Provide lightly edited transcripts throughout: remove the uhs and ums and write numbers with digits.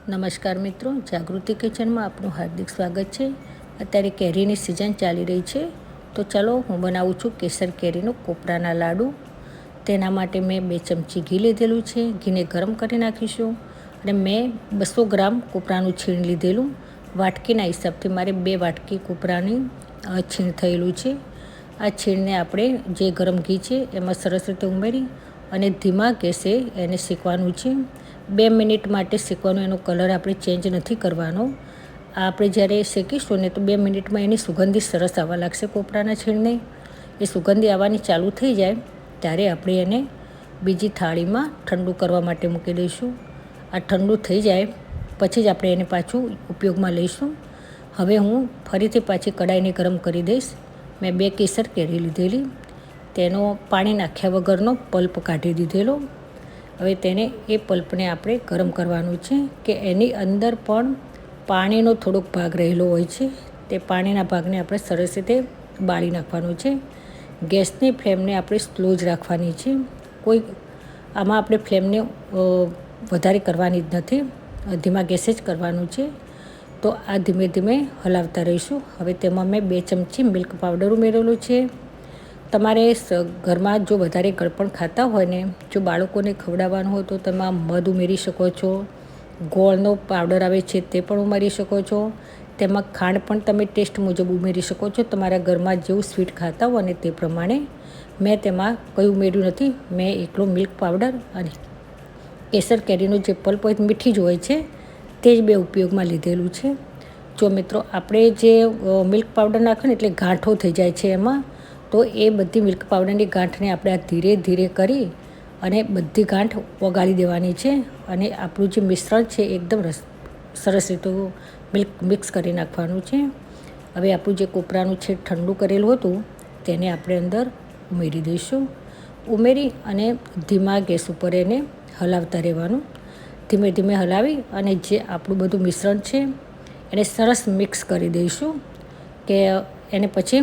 નમસ્કાર મિત્રો, જાગૃતિ કિચનમાં આપનું હાર્દિક સ્વાગત છે। અત્યારે કેરીની સિઝન ચાલી રહી છે, તો ચાલો હું બનાવું છું કેસર કેરીનો કોપરાના લાડુ। તેના માટે મેં 2 ચમચી ઘી લીધેલું છે। ઘીને ગરમ કરી નાખીશું અને મેં 200 ગ્રામ કોપરાનું છીણ લીધેલું। વાટકીના હિસાબથી મારે 2 વાટકી કોપરાની છીણ થયેલું છે। આ છીણને આપણે જે ગરમ ઘી છે એમાં સરસ રીતે ઉમેરી અને ધીમા ગેસે એને શેકવાનું છે। 2 મિનિટ માટે શેકવાનું, એનો કલર આપણે ચેન્જ નથી કરવાનો। આપણે જ્યારે શેકીશું ને તો 2 મિનિટમાં એની સુગંધી સરસ આવવા લાગશે કોપરાના છીણને। એ સુગંધી આવવાની ચાલુ થઈ જાય ત્યારે આપણે એને બીજી થાળીમાં ઠંડુ કરવા માટે મૂકી દઈશું। આ ઠંડુ થઈ જાય પછી જ આપણે એને પાછું ઉપયોગમાં લઈશું। હવે હું ફરીથી પાછી કડાઈને ગરમ કરી દઈશ। મેં 2 કેસર કેરી લીધેલી, તેનો પાણી નાખ્યા વગરનો પલ્પ કાઢી દીધેલો। હવે તેને એ પલ્પને આપણે ગરમ કરવાનું છે કે એની અંદર પણ પાણીનો થોડોક ભાગ રહેલો હોય છે, તે પાણીના ભાગને આપણે સરસ રીતે બાળી નાખવાનું છે। ગેસની ફ્લેમને આપણે સ્લો જ રાખવાની છે, આમાં આપણે ફ્લેમને વધારે કરવાની જ નથી, ધીમા ગેસે જ કરવાનું છે। તો આ ધીમે ધીમે હલાવતા રહીશું। હવે તેમાં મેં 2 ચમચી મિલ્ક પાવડર ઉમેરેલો છે। તમારે ઘરમાં જો વધારે ગળપણ ખાતા હોય ને, જો બાળકોને ખવડાવવાનું હોય તો તેમાં મધ ઉમેરી શકો છો, ગોળનો પાવડર આવે છે તે પણ ઉમેરી શકો છો, તેમાં ખાંડ પણ તમે ટેસ્ટ મુજબ ઉમેરી શકો છો। તમારા ઘરમાં જેવું સ્વીટ ખાતા હોય ને તે પ્રમાણે। મેં તેમાં કંઈ ઉમેર્યું નથી, મેં એકલો મિલ્ક પાવડર અને કેસર કેરીનો જે પલ્પ હોય મીઠી જ હોય છે તે જ 2 ઉપયોગમાં લીધેલું છે। જો મિત્રો આપણે જે મિલ્ક પાવડર નાખ્યો ને એટલે ગાંઠો થઈ જાય છે એમાં, તો એ બધી મિલ્ક પાવડરની ગાંઠને આપણે આ ધીરે ધીરે કરી અને બધી ગાંઠ ઓગાળી દેવાની છે અને આપણું જે મિશ્રણ છે એકદમ સરસ રીતે મિક્સ કરી નાખવાનું છે। હવે આપણું જે કોપરાનું છે ઠંડુ કરેલું હતું તેને આપણે અંદર ઉમેરી દઈશું। ઉમેરી અને ધીમા ગેસ ઉપર એને હલાવતા રહેવાનું। ધીમે ધીમે હલાવી અને જે આપણું બધું મિશ્રણ છે એને સરસ મિક્સ કરી દઈશું કે એને પછી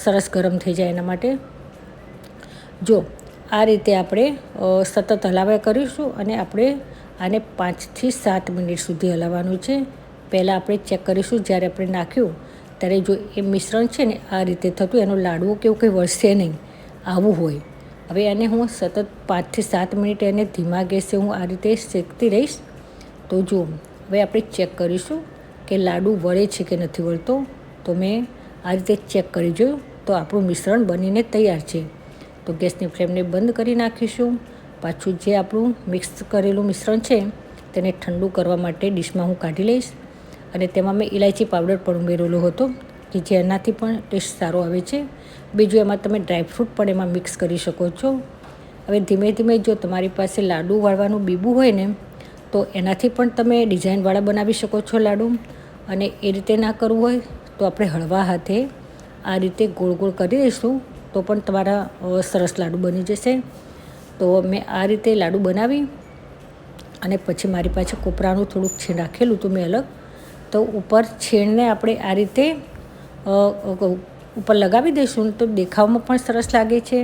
સરસ ગરમ થઈ જાય એના માટે। જો આ રીતે આપણે સતત હલાવ્યા કરીશું અને આપણે આને 5 થી 7 મિનિટ સુધી હલાવવાનું છે। પહેલાં આપણે ચેક કરીશું, જ્યારે આપણે નાખ્યું ત્યારે જો એ મિશ્રણ છે ને આ રીતે થતું, એનો લાડવો કેવું કંઈ વળશે નહીં, આવું હોય। હવે એને હું સતત 5 થી 7 મિનિટ એને ધીમા ગેસે હું આ રીતે શેકતી રહીશ। તો જો હવે આપણે ચેક કરીશું કે લાડુ વળે છે કે નથી વળતો। તો મેં આ રીતે ચેક કરી જોયું તો આપણું મિશ્રણ બનીને તૈયાર છે। તો ગેસની ફ્લેમને બંધ કરી નાખીશું। પાછું જે આપણું મિક્સ કરેલું મિશ્રણ છે તેને ઠંડુ કરવા માટે ડીશમાં હું કાઢી લઈશ અને તેમાં મેં ઇલાયચી પાવડર પણ ઉમેરેલો હતો કે જેનાથી પણ ટેસ્ટ સારો આવે છે। બીજું એમાં તમે ડ્રાયફ્રૂટ પણ એમાં મિક્સ કરી શકો છો। હવે ધીમે ધીમે જો તમારી પાસે લાડુ વાળવાનું બીબું હોય ને તો એનાથી પણ તમે ડિઝાઇનવાળા બનાવી શકો છો લાડુ। અને એ રીતે ના કરવું હોય તો આપણે હળવા હાથે આ રીતે ગોળ ગોળ કરી દઈશું તો પણ તમારા સરસ લાડુ બની જશે। તો મેં આ રીતે લાડુ બનાવી અને પછી મારી પાસે કોપરાનું થોડુંક છીણ રાખેલું હતું મેં અલગ, તો ઉપર છીણને આપણે આ રીતે ઉપર લગાવી દઈશું તો દેખાવમાં પણ સરસ લાગે છે।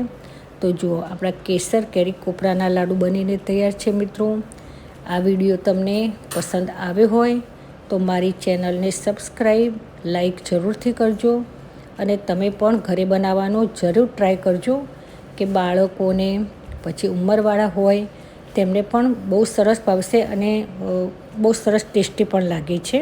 તો જુઓ, આપણા કેસર કેરી કોપરાના લાડુ બનીને તૈયાર છે। મિત્રો, આ વિડીયો તમને પસંદ આવ્યો હોય તો મારી ચેનલને સબસ્ક્રાઈબ, લાઈક જરૂરથી કરજો અને તમે પણ ઘરે બનાવવાનો જરૂર ટ્રાય કરજો કે બાળકોને, પછી ઉંમરવાળા હોય તેમને પણ બહુ સરસ ભાવશે અને બહુ સરસ ટેસ્ટી પણ લાગે છે।